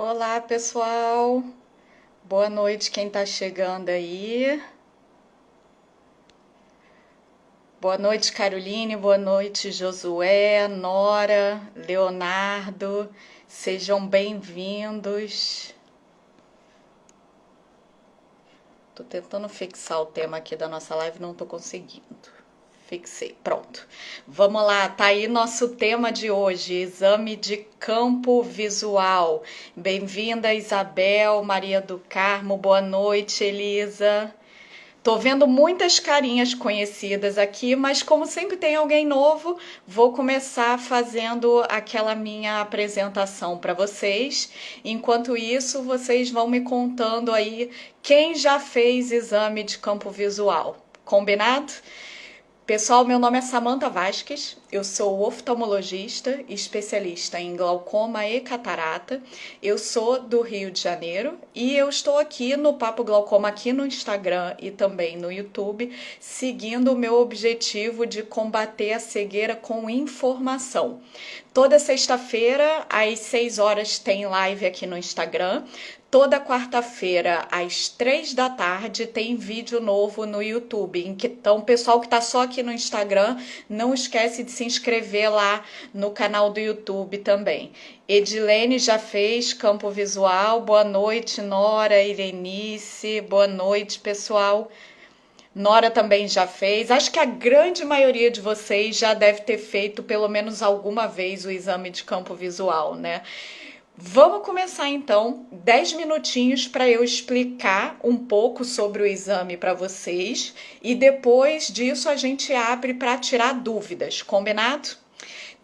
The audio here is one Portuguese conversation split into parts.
Olá, pessoal. Boa noite quem tá chegando aí. Boa noite, Caroline. Boa noite, Josué, Nora, Leonardo. Sejam bem-vindos. Tô tentando fixar o tema aqui da nossa live, não tô conseguindo. Fixei, pronto. Vamos lá, tá aí nosso tema de hoje, exame de campo visual. Bem-vinda, Isabel, Maria do Carmo, boa noite, Elisa. Tô vendo muitas carinhas conhecidas aqui, mas como sempre tem alguém novo, vou começar fazendo aquela minha apresentação para vocês. Enquanto isso, vocês vão me contando aí quem já fez exame de campo visual. Combinado? Pessoal, meu nome é Samantha Vasques, eu sou oftalmologista, especialista em glaucoma e catarata. Eu sou do Rio de Janeiro e eu estou aqui no Papo Glaucoma aqui no Instagram e também no YouTube, seguindo o meu objetivo de combater a cegueira com informação. Toda sexta-feira, às 6 horas, tem live aqui no Instagram. Toda quarta-feira, às 3 da tarde, tem vídeo novo no YouTube. Então, pessoal que está só aqui no Instagram, não esquece de se inscrever lá no canal do YouTube também. Edilene já fez campo visual. Boa noite, Nora, Irenice. Boa noite, pessoal. Nora também já fez. Acho que a grande maioria de vocês já deve ter feito pelo menos alguma vez o exame de campo visual, né? Vamos começar então, 10 minutinhos para eu explicar um pouco sobre o exame para vocês e depois disso a gente abre para tirar dúvidas, combinado?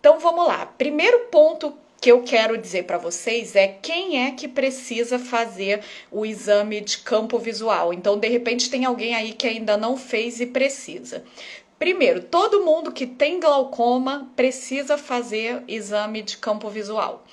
Então vamos lá. Primeiro ponto que eu quero dizer para vocês é quem é que precisa fazer o exame de campo visual. Então, de repente, tem alguém aí que ainda não fez e precisa. Primeiro, todo mundo que tem glaucoma precisa fazer exame de campo visual.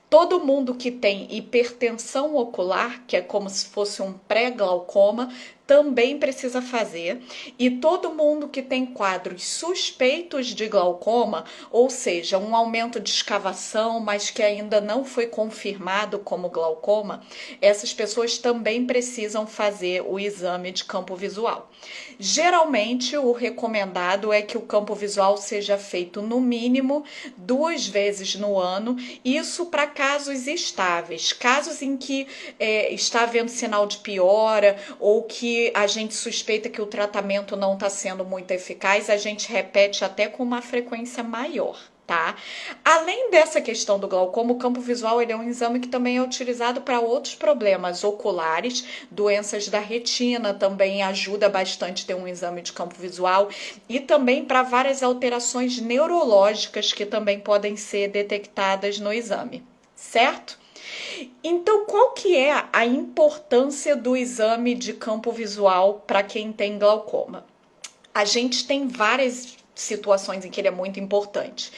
Todo mundo que tem hipertensão ocular, que é como se fosse um pré-glaucoma, também precisa fazer. E todo mundo que tem quadros suspeitos de glaucoma, ou seja, um aumento de escavação, mas que ainda não foi confirmado como glaucoma, essas pessoas também precisam fazer o exame de campo visual. Geralmente, o recomendado é que o campo visual seja feito no mínimo 2 vezes no ano, isso para casos estáveis, casos em que está havendo sinal de piora ou que a gente suspeita que o tratamento não está sendo muito eficaz, a gente repete até com uma frequência maior. Tá? Além dessa questão do glaucoma, o campo visual ele é um exame que também é utilizado para outros problemas oculares, doenças da retina também ajuda bastante ter um exame de campo visual e também para várias alterações neurológicas que também podem ser detectadas no exame, certo? Então, qual que é a importância do exame de campo visual para quem tem glaucoma? A gente tem várias situações em que ele é muito importante.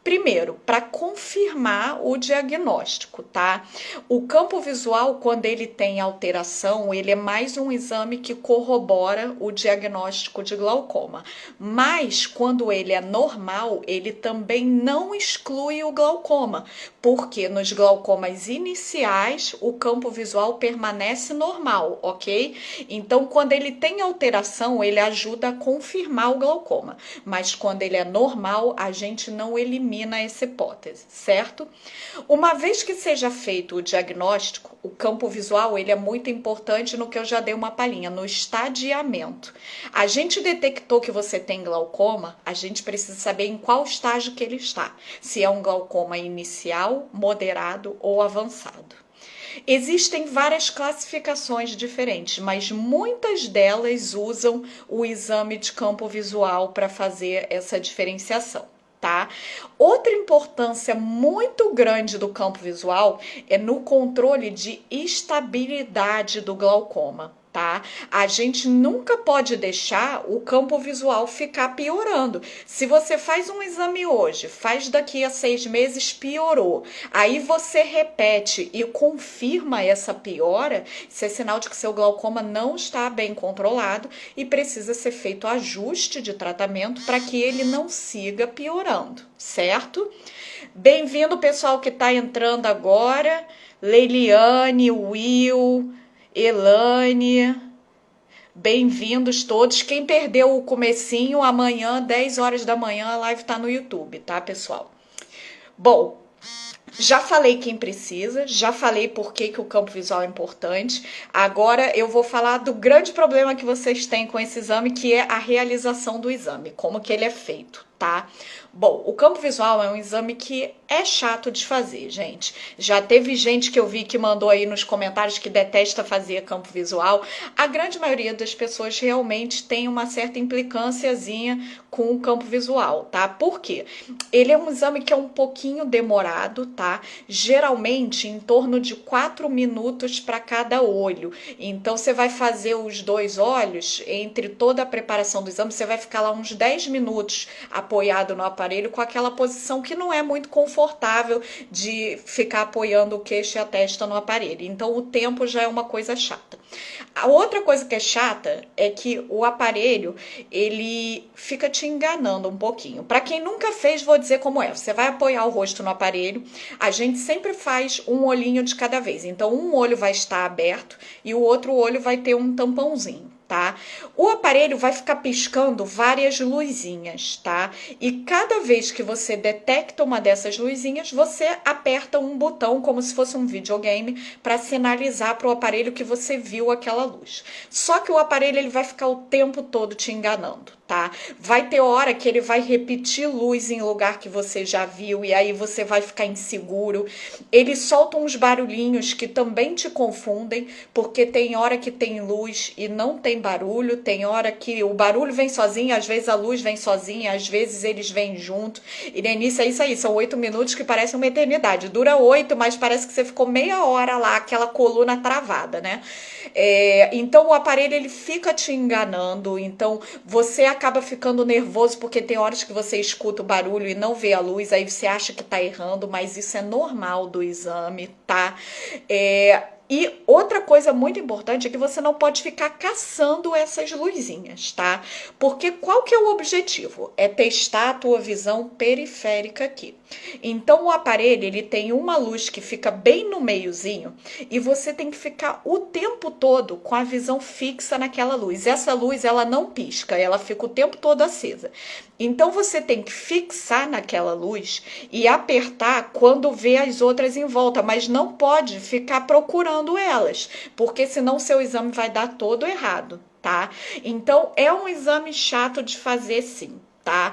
Primeiro, para confirmar o diagnóstico, tá? O campo visual, quando ele tem alteração, ele é mais um exame que corrobora o diagnóstico de glaucoma. Mas, quando ele é normal, ele também não exclui o glaucoma, porque nos glaucomas iniciais, o campo visual permanece normal, ok? Então, quando ele tem alteração, ele ajuda a confirmar o glaucoma. Mas, quando ele é normal, a gente não elimina essa hipótese, certo? Uma vez que seja feito o diagnóstico, o campo visual ele é muito importante no que eu já dei uma palhinha, no estadiamento. A gente detectou que você tem glaucoma, a gente precisa saber em qual estágio que ele está. Se é um glaucoma inicial, moderado ou avançado. Existem várias classificações diferentes, mas muitas delas usam o exame de campo visual para fazer essa diferenciação. Tá? Outra importância muito grande do campo visual é no controle de estabilidade do glaucoma. tá? A gente nunca pode deixar o campo visual ficar piorando. Se você faz um exame hoje, faz daqui a 6 meses, piorou. Aí você repete e confirma essa piora, isso é sinal de que seu glaucoma não está bem controlado e precisa ser feito ajuste de tratamento para que ele não siga piorando, certo? Bem-vindo, pessoal que está entrando agora. Leiliane, Will, Elane, bem-vindos todos. Quem perdeu o comecinho, amanhã, 10 horas da manhã, a live tá no YouTube, tá, pessoal? Bom, já falei quem precisa, já falei por que o campo visual é importante. Agora eu vou falar do grande problema que vocês têm com esse exame, que é a realização do exame, como que ele é feito, tá? Bom, o campo visual é um exame que é chato de fazer, gente. Já teve gente que eu vi que mandou aí nos comentários que detesta fazer campo visual. A grande maioria das pessoas realmente tem uma certa implicânciazinha com o campo visual, tá? Por quê? Ele é um exame que é um pouquinho demorado, tá? Geralmente em torno de 4 minutos para cada olho. Então você vai fazer os 2 olhos, entre toda a preparação do exame, você vai ficar lá uns 10 minutos apoiado no aparelho com aquela posição que não é muito confortável de ficar apoiando o queixo e a testa no aparelho. Então o tempo já é uma coisa chata. A outra coisa que é chata é que o aparelho, ele fica te enganando um pouquinho. Para quem nunca fez, vou dizer como é. Você vai apoiar o rosto no aparelho, a gente sempre faz um olhinho de cada vez. Então um olho vai estar aberto e o outro olho vai ter um tampãozinho, tá? O aparelho vai ficar piscando várias luzinhas, tá? E cada vez que você detecta uma dessas luzinhas, você aperta um botão como se fosse um videogame para sinalizar para o aparelho que você viu aquela luz. Só que o aparelho ele vai ficar o tempo todo te enganando, tá? Vai ter hora que ele vai repetir luz em lugar que você já viu e aí você vai ficar inseguro. Ele solta uns barulhinhos que também te confundem, porque tem hora que tem luz e não tem barulho, tem hora que o barulho vem sozinho, às vezes a luz vem sozinha, às vezes eles vêm junto. E no início é isso aí, são 8 minutos que parecem uma eternidade. Dura 8, mas parece que você ficou meia hora lá, aquela coluna travada, né? Então o aparelho ele fica te enganando, então você acaba ficando nervoso porque tem horas que você escuta o barulho e não vê a luz, aí você acha que tá errando, mas isso é normal do exame, tá? E outra coisa muito importante é que você não pode ficar caçando essas luzinhas, tá? Porque qual que é o objetivo? É testar a tua visão periférica aqui. Então o aparelho, ele tem uma luz que fica bem no meiozinho e você tem que ficar o tempo todo com a visão fixa naquela luz. Essa luz, ela não pisca, ela fica o tempo todo acesa. Então você tem que fixar naquela luz e apertar quando vê as outras em volta, mas não pode ficar procurando elas, porque senão seu exame vai dar todo errado, tá? Então é um exame chato de fazer sim, tá?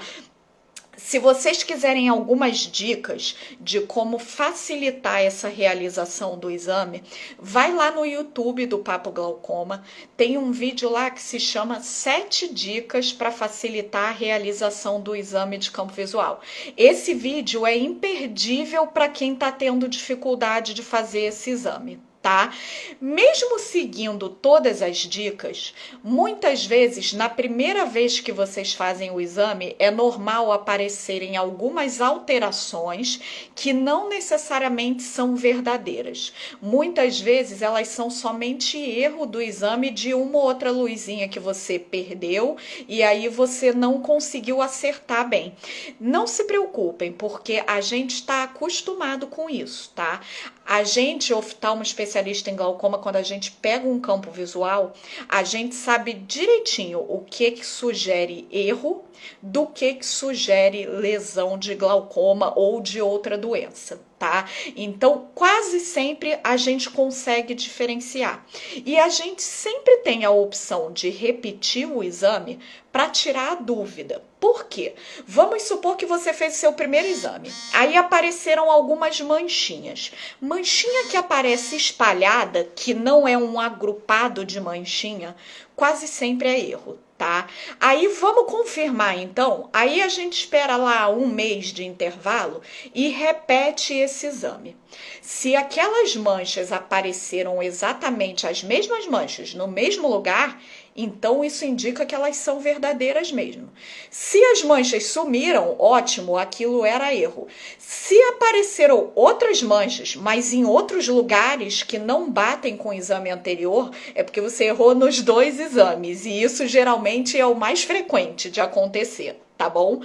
Se vocês quiserem algumas dicas de como facilitar essa realização do exame, vai lá no YouTube do Papo Glaucoma, tem um vídeo lá que se chama 7 dicas para facilitar a realização do exame de campo visual. Esse vídeo é imperdível para quem está tendo dificuldade de fazer esse exame, tá? Mesmo seguindo todas as dicas, muitas vezes, na primeira vez que vocês fazem o exame, é normal aparecerem algumas alterações que não necessariamente são verdadeiras. Muitas vezes, elas são somente erro do exame de uma ou outra luzinha que você perdeu e aí você não conseguiu acertar bem. Não se preocupem, porque a gente está acostumado com isso, tá? A gente, oftalmo especialista em glaucoma, quando a gente pega um campo visual, a gente sabe direitinho o que sugere erro do que sugere lesão de glaucoma ou de outra doença, tá? Então, quase sempre a gente consegue diferenciar. E a gente sempre tem a opção de repetir o exame para tirar a dúvida. Por quê? Vamos supor que você fez o seu primeiro exame. Aí apareceram algumas manchinhas. Manchinha que aparece espalhada, que não é um agrupado de manchinha, quase sempre é erro. tá? Aí vamos confirmar então. Aí a gente espera lá um mês de intervalo e repete esse exame. Se aquelas manchas apareceram exatamente as mesmas manchas no mesmo lugar, então isso indica que elas são verdadeiras mesmo. Se as manchas sumiram, ótimo, aquilo era erro. Se apareceram outras manchas, mas em outros lugares que não batem com o exame anterior, é porque você errou nos dois exames. E isso geralmente é o mais frequente de acontecer, tá bom?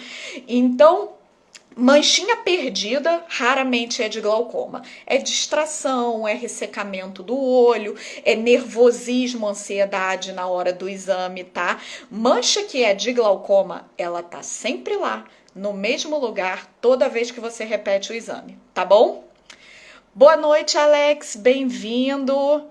Então, manchinha perdida raramente é de glaucoma. É distração, é ressecamento do olho, é nervosismo, ansiedade na hora do exame, tá? Mancha que é de glaucoma, ela tá sempre lá, no mesmo lugar, toda vez que você repete o exame, tá bom? Boa noite, Alex, bem-vindo.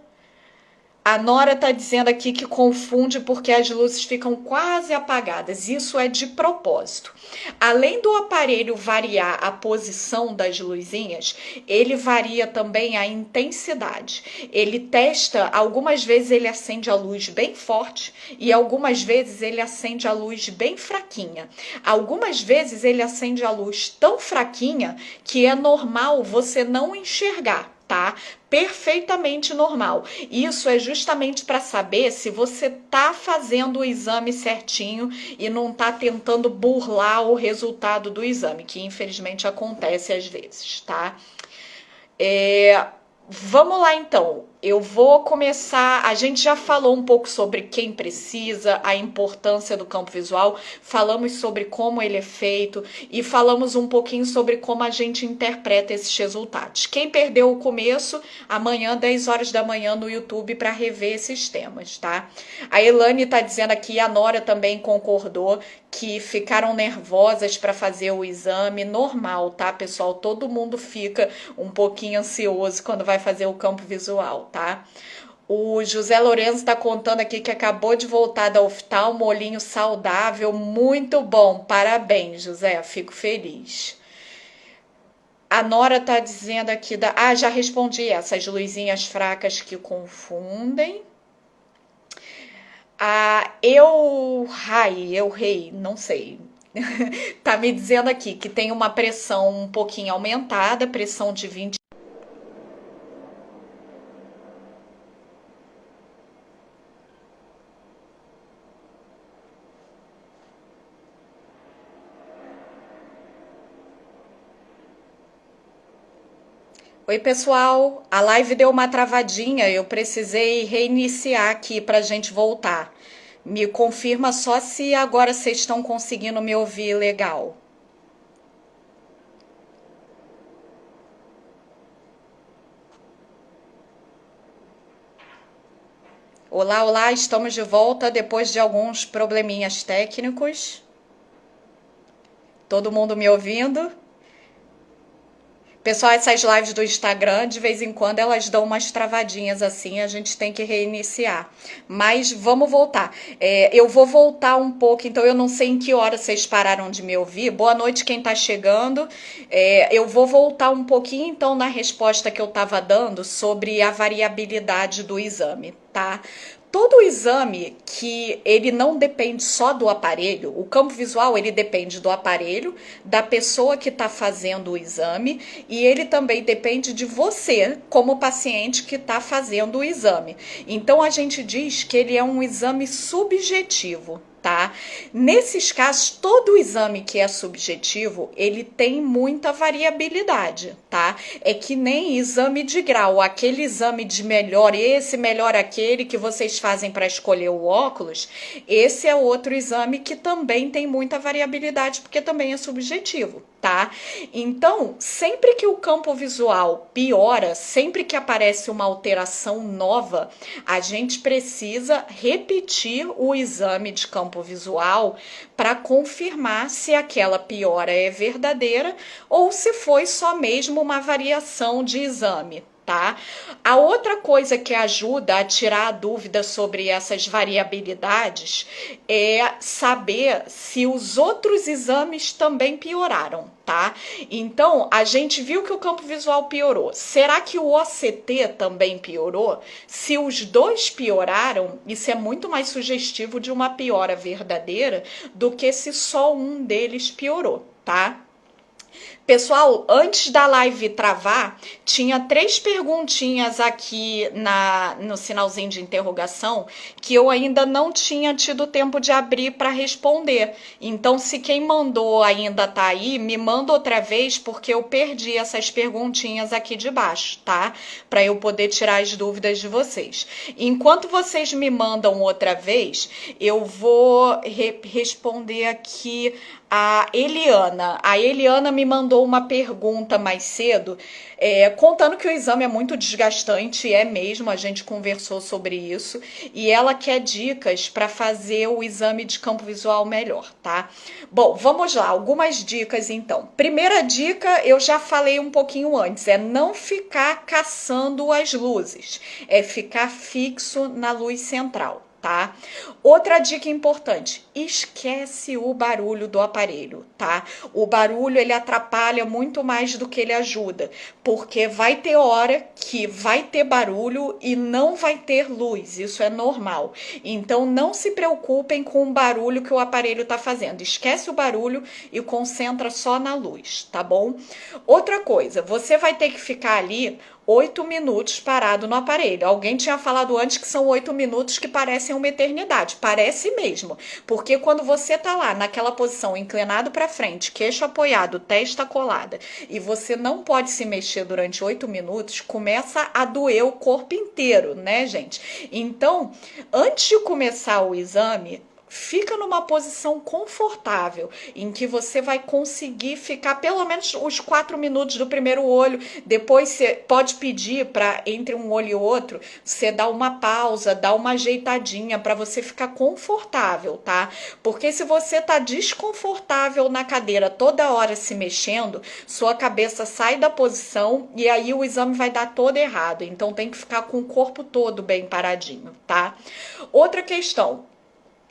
A Nora tá dizendo aqui que confunde porque as luzes ficam quase apagadas. Isso é de propósito. Além do aparelho variar a posição das luzinhas, ele varia também a intensidade. Ele testa, algumas vezes ele acende a luz bem forte e algumas vezes ele acende a luz bem fraquinha. Algumas vezes ele acende a luz tão fraquinha que é normal você não enxergar, tá? Perfeitamente normal. Isso é justamente para saber se você tá fazendo o exame certinho e não tá tentando burlar o resultado do exame, que infelizmente acontece às vezes, tá? Vamos lá então. Eu vou começar. A gente já falou um pouco sobre quem precisa, a importância do campo visual, falamos sobre como ele é feito e falamos um pouquinho sobre como a gente interpreta esses resultados. Quem perdeu o começo, amanhã, 10 horas da manhã, no YouTube, para rever esses temas, tá? A Elane tá dizendo aqui, a Nora também concordou que ficaram nervosas para fazer o exame. Normal, tá, pessoal? Todo mundo fica um pouquinho ansioso quando vai fazer o campo visual, tá? O José Lourenço está contando aqui que acabou de voltar da oftalmo, olhinho saudável, muito bom. Parabéns, José, fico feliz. A Nora tá dizendo aqui já respondi essas luzinhas fracas que confundem. Eu rei, não sei. Tá me dizendo aqui que tem uma pressão um pouquinho aumentada, pressão de 20. Oi, pessoal. A live deu uma travadinha, eu precisei reiniciar aqui pra gente voltar. Me confirma só se agora vocês estão conseguindo me ouvir legal. Olá, olá, estamos de volta depois de alguns probleminhas técnicos. Todo mundo me ouvindo? Pessoal, essas lives do Instagram, de vez em quando, elas dão umas travadinhas assim, a gente tem que reiniciar. Mas vamos voltar. Eu vou voltar um pouco, então eu não sei em que hora vocês pararam de me ouvir. Boa noite quem tá chegando. Eu vou voltar um pouquinho, então, na resposta que eu tava dando sobre a variabilidade do exame, tá? Todo exame que ele não depende só do aparelho, o campo visual ele depende do aparelho, da pessoa que está fazendo o exame e ele também depende de você como paciente que está fazendo o exame. Então a gente diz que ele é um exame subjetivo. Tá? Nesses casos, todo exame que é subjetivo, ele tem muita variabilidade, tá? É que nem exame de grau, aquele exame de melhor esse, melhor aquele que vocês fazem para escolher o óculos, esse é outro exame que também tem muita variabilidade, porque também é subjetivo, tá? Então, sempre que o campo visual piora, sempre que aparece uma alteração nova, a gente precisa repetir o exame de campo visual para confirmar se aquela piora é verdadeira ou se foi só mesmo uma variação de exame, tá? A outra coisa que ajuda a tirar a dúvida sobre essas variabilidades é saber se os outros exames também pioraram, tá? Então, a gente viu que o campo visual piorou. Será que o OCT também piorou? Se os dois pioraram, isso é muito mais sugestivo de uma piora verdadeira do que se só um deles piorou, tá? Pessoal, antes da live travar, tinha 3 perguntinhas aqui no sinalzinho de interrogação que eu ainda não tinha tido tempo de abrir para responder. Então, se quem mandou ainda tá aí, me manda outra vez, porque eu perdi essas perguntinhas aqui de baixo, tá? Para eu poder tirar as dúvidas de vocês. Enquanto vocês me mandam outra vez, eu vou responder aqui a Eliana. A Eliana me mandou uma pergunta mais cedo, contando que o exame é muito desgastante, é mesmo, a gente conversou sobre isso, e ela quer dicas para fazer o exame de campo visual melhor, tá? Bom, vamos lá, algumas dicas então. Primeira dica, eu já falei um pouquinho antes, é não ficar caçando as luzes, é ficar fixo na luz central. Tá? Outra dica importante, esquece o barulho do aparelho, tá? O barulho ele atrapalha muito mais do que ele ajuda, porque vai ter hora que vai ter barulho e não vai ter luz, isso é normal. Então não se preocupem com o barulho que o aparelho está fazendo, esquece o barulho e concentra só na luz, tá bom? Outra coisa, você vai ter que ficar ali 8 minutos parado no aparelho. Alguém tinha falado antes que são 8 minutos que parecem uma eternidade. Parece mesmo. Porque quando você tá lá naquela posição inclinado para frente, queixo apoiado, testa colada, e você não pode se mexer durante 8 minutos, começa a doer o corpo inteiro, né, gente? Então, antes de começar o exame, fica numa posição confortável, em que você vai conseguir ficar pelo menos os 4 minutos do primeiro olho. Depois você pode pedir para, entre um olho e outro, você dar uma pausa, dar uma ajeitadinha para você ficar confortável, tá? Porque se você tá desconfortável na cadeira toda hora se mexendo, sua cabeça sai da posição e aí o exame vai dar todo errado. Então tem que ficar com o corpo todo bem paradinho, tá? Outra questão.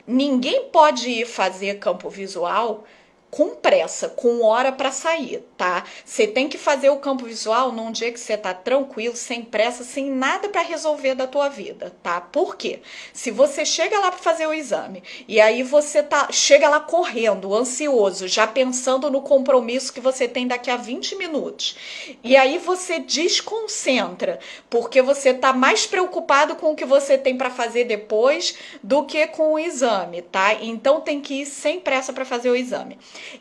Ninguém pode ir fazer campo visual com pressa, com hora para sair, tá? Você tem que fazer o campo visual num dia que você tá tranquilo, sem pressa, sem nada para resolver da tua vida, tá? Por quê? Se você chega lá para fazer o exame e aí você chega lá correndo, ansioso, já pensando no compromisso que você tem daqui a 20 minutos, e aí você desconcentra, porque você tá mais preocupado com o que você tem para fazer depois do que com o exame, tá? Então tem que ir sem pressa para fazer o exame.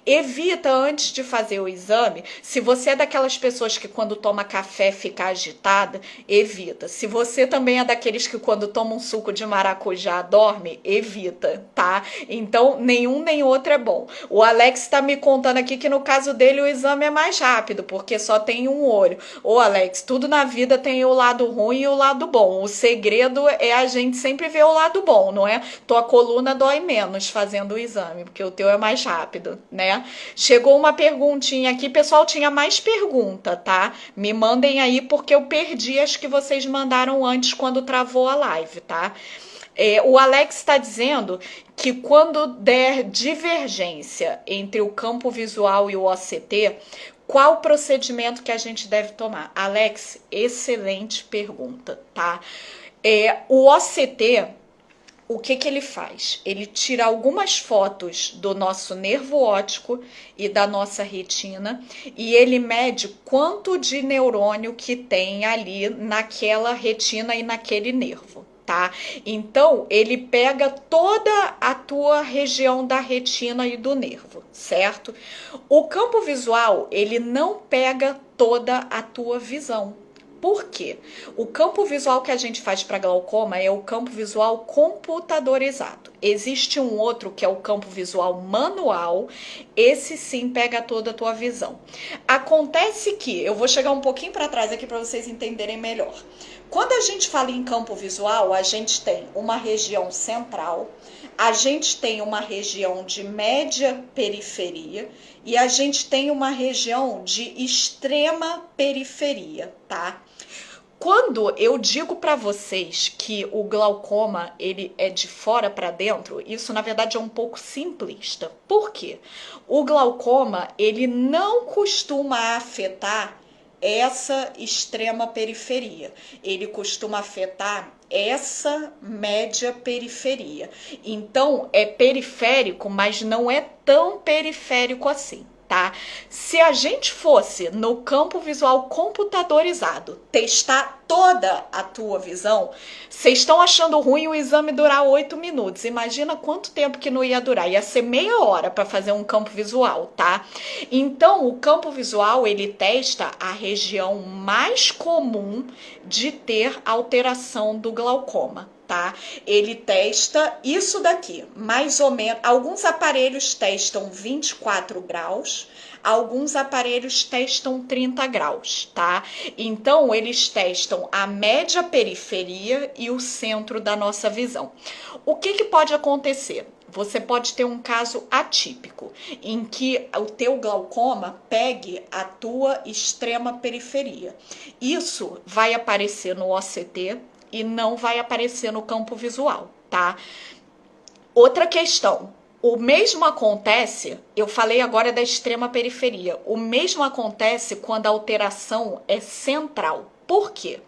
Evita antes de fazer o exame. Se você é daquelas pessoas que quando toma café fica agitada, evita. Se você também é daqueles que quando toma um suco de maracujá dorme, evita, tá? Então nenhum nem outro é bom. O Alex tá me contando aqui que no caso dele o exame é mais rápido, porque só tem um olho. Ô Alex, tudo na vida tem o lado ruim e o lado bom. O segredo é a gente sempre ver o lado bom, não é? Tua coluna dói menos fazendo o exame, porque o teu é mais rápido, né? Chegou uma perguntinha aqui, pessoal, tinha mais pergunta, tá? Me mandem aí porque eu perdi as que vocês mandaram antes quando travou a live, tá? O Alex está dizendo que quando der divergência entre o campo visual e o OCT, qual procedimento que a gente deve tomar? Alex, excelente pergunta, tá? O OCT, o que ele faz? Ele tira algumas fotos do nosso nervo óptico e da nossa retina e ele mede quanto de neurônio que tem ali naquela retina e naquele nervo, tá? Então, ele pega toda a tua região da retina e do nervo, certo? O campo visual, ele não pega toda a tua visão. Por quê? O campo visual que a gente faz para glaucoma é o campo visual computadorizado. Existe um outro que é o campo visual manual, esse sim pega toda a tua visão. Acontece que, eu vou chegar um pouquinho para trás aqui para vocês entenderem melhor. Quando a gente fala em campo visual, a gente tem uma região central, a gente tem uma região de média periferia e a gente tem uma região de extrema periferia, tá? Quando eu digo para vocês que o glaucoma ele é de fora para dentro, isso na verdade é um pouco simplista. Por quê? O glaucoma ele não costuma afetar essa extrema periferia. Ele costuma afetar essa média periferia. Então, é periférico, mas não é tão periférico assim. Tá? Se a gente fosse no campo visual computadorizado testar toda a tua visão, vocês estão achando ruim o exame durar 8 minutos. Imagina quanto tempo que não ia durar. Ia ser meia hora para fazer um campo visual, tá? Então, o campo visual, ele testa a região mais comum de ter alteração do glaucoma. Tá? Ele testa isso daqui, mais ou menos. Alguns aparelhos testam 24 graus, alguns aparelhos testam 30 graus, tá? Então, eles testam a média periferia e o centro da nossa visão. O que pode acontecer? Você pode ter um caso atípico, em que o teu glaucoma pegue a tua extrema periferia. Isso vai aparecer no OCT, e não vai aparecer no campo visual, tá? Outra questão, o mesmo acontece, eu falei agora da extrema periferia, o mesmo acontece quando a alteração é central. Por quê?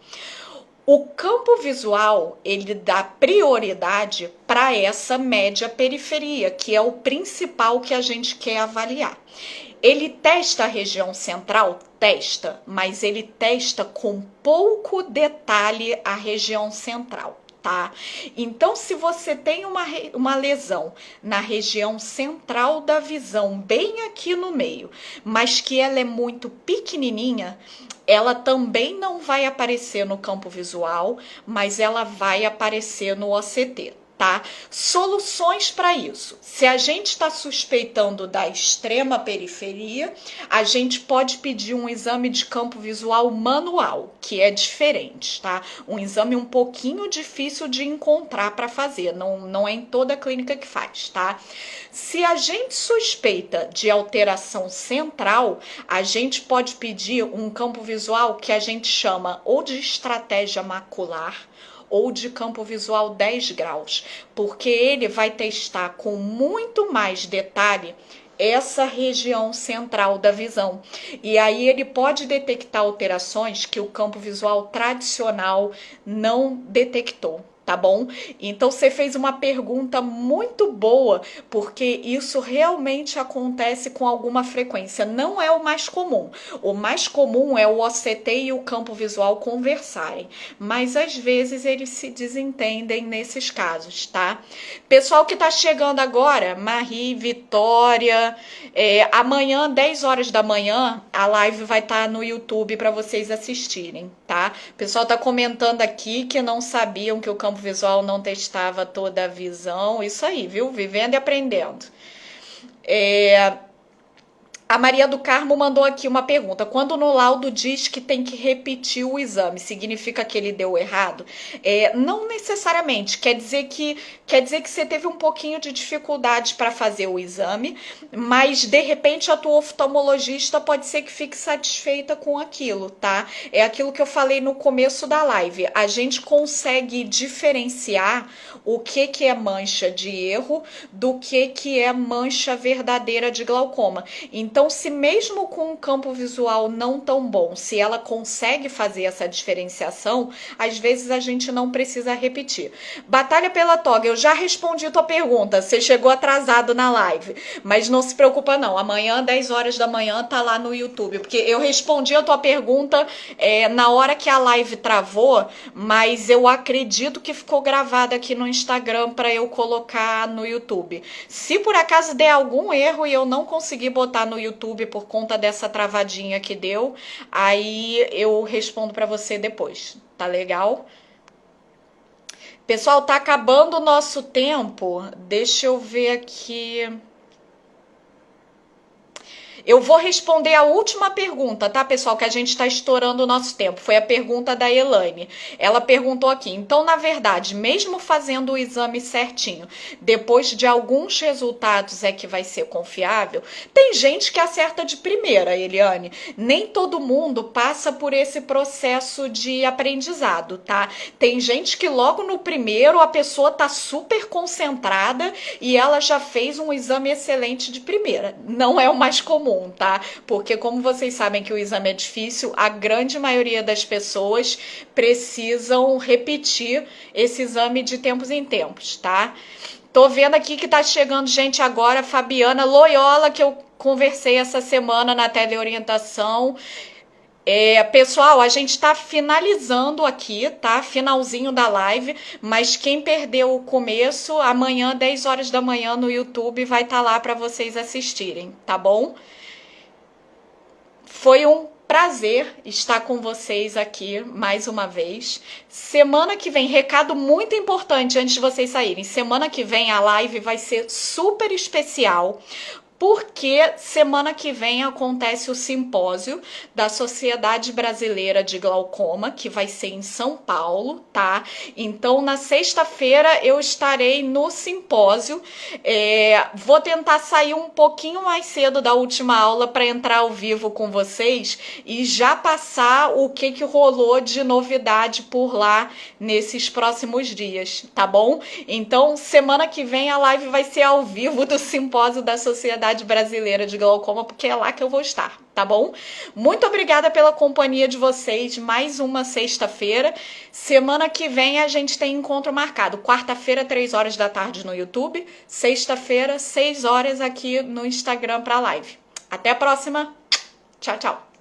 O campo visual, ele dá prioridade para essa média periferia, que é o principal que a gente quer avaliar. Ele testa a região central? Testa, mas ele testa com pouco detalhe a região central, tá? Então, se você tem uma lesão na região central da visão, bem aqui no meio, mas que ela é muito pequenininha, ela também não vai aparecer no campo visual, mas ela vai aparecer no OCT. Tá? Soluções para isso. Se a gente está suspeitando da extrema periferia, a gente pode pedir um exame de campo visual manual, que é diferente, tá? Um exame um pouquinho difícil de encontrar para fazer, não é em toda a clínica que faz, tá? Se a gente suspeita de alteração central, a gente pode pedir um campo visual que a gente chama ou de estratégia macular, ou de campo visual 10 graus, porque ele vai testar com muito mais detalhe essa região central da visão. E aí ele pode detectar alterações que o campo visual tradicional não detectou. Tá bom? Então você fez uma pergunta muito boa, porque isso realmente acontece com alguma frequência. Não é o mais comum. O mais comum é o OCT e o campo visual conversarem, mas às vezes eles se desentendem nesses casos, tá? Pessoal que tá chegando agora, Marie, Vitória, amanhã, 10 horas da manhã, a live vai estar no YouTube para vocês assistirem, tá? O pessoal tá comentando aqui que não sabiam que o campo visual não testava toda a visão. Isso aí, viu? Vivendo e aprendendo. A Maria do Carmo mandou aqui uma pergunta. Quando no laudo diz que tem que repetir o exame, significa que ele deu errado? Não necessariamente. Quer dizer que você teve um pouquinho de dificuldade para fazer o exame, mas de repente a tua oftalmologista pode ser que fique satisfeita com aquilo, tá? É aquilo que eu falei no começo da live. A gente consegue diferenciar o que é mancha de erro do que é mancha verdadeira de glaucoma. Então, se mesmo com um campo visual não tão bom, se ela consegue fazer essa diferenciação, às vezes a gente não precisa repetir. Batalha pela toga, eu já respondi tua pergunta, você chegou atrasado na live, mas não se preocupa não, amanhã, 10 horas da manhã, tá lá no YouTube, porque eu respondi a tua pergunta na hora que a live travou, mas eu acredito que ficou gravada aqui no Instagram para eu colocar no YouTube. Se por acaso der algum erro e eu não conseguir botar no YouTube por conta dessa travadinha que deu, aí eu respondo para você depois, tá legal? Pessoal, tá acabando o nosso tempo. Deixa eu ver aqui. Eu vou responder a última pergunta, tá, pessoal? Que a gente está estourando o nosso tempo. Foi a pergunta da Elaine. Ela perguntou aqui: então, na verdade, mesmo fazendo o exame certinho, depois de alguns resultados é que vai ser confiável? Tem gente que acerta de primeira, Eliane. Nem todo mundo passa por esse processo de aprendizado, tá? Tem gente que logo no primeiro a pessoa tá super concentrada e ela já fez um exame excelente de primeira. Não é o mais comum, tá? Porque como vocês sabem que o exame é difícil, a grande maioria das pessoas precisam repetir esse exame de tempos em tempos, tá? Tô vendo aqui que tá chegando gente agora, Fabiana Loyola, que eu conversei essa semana na teleorientação. Pessoal, a gente está finalizando aqui, tá? Finalzinho da live, mas quem perdeu o começo, amanhã, 10 horas da manhã no YouTube, vai estar lá para vocês assistirem, tá bom? Foi um prazer estar com vocês aqui mais uma vez. Semana que vem, recado muito importante antes de vocês saírem. Semana que vem a live vai ser super especial. Porque semana que vem acontece o simpósio da Sociedade Brasileira de Glaucoma, que vai ser em São Paulo, tá? Então, na sexta-feira eu estarei no simpósio. Vou tentar sair um pouquinho mais cedo da última aula para entrar ao vivo com vocês e já passar o que rolou de novidade por lá nesses próximos dias, tá bom? Então, semana que vem a live vai ser ao vivo do simpósio da Sociedade Brasileira de Glaucoma, porque é lá que eu vou estar, tá bom? Muito obrigada pela companhia de vocês, mais uma sexta-feira. Semana que vem a gente tem encontro marcado, quarta-feira, 3 horas da tarde no YouTube, sexta-feira, 6 horas aqui no Instagram para live. Até a próxima, tchau, tchau!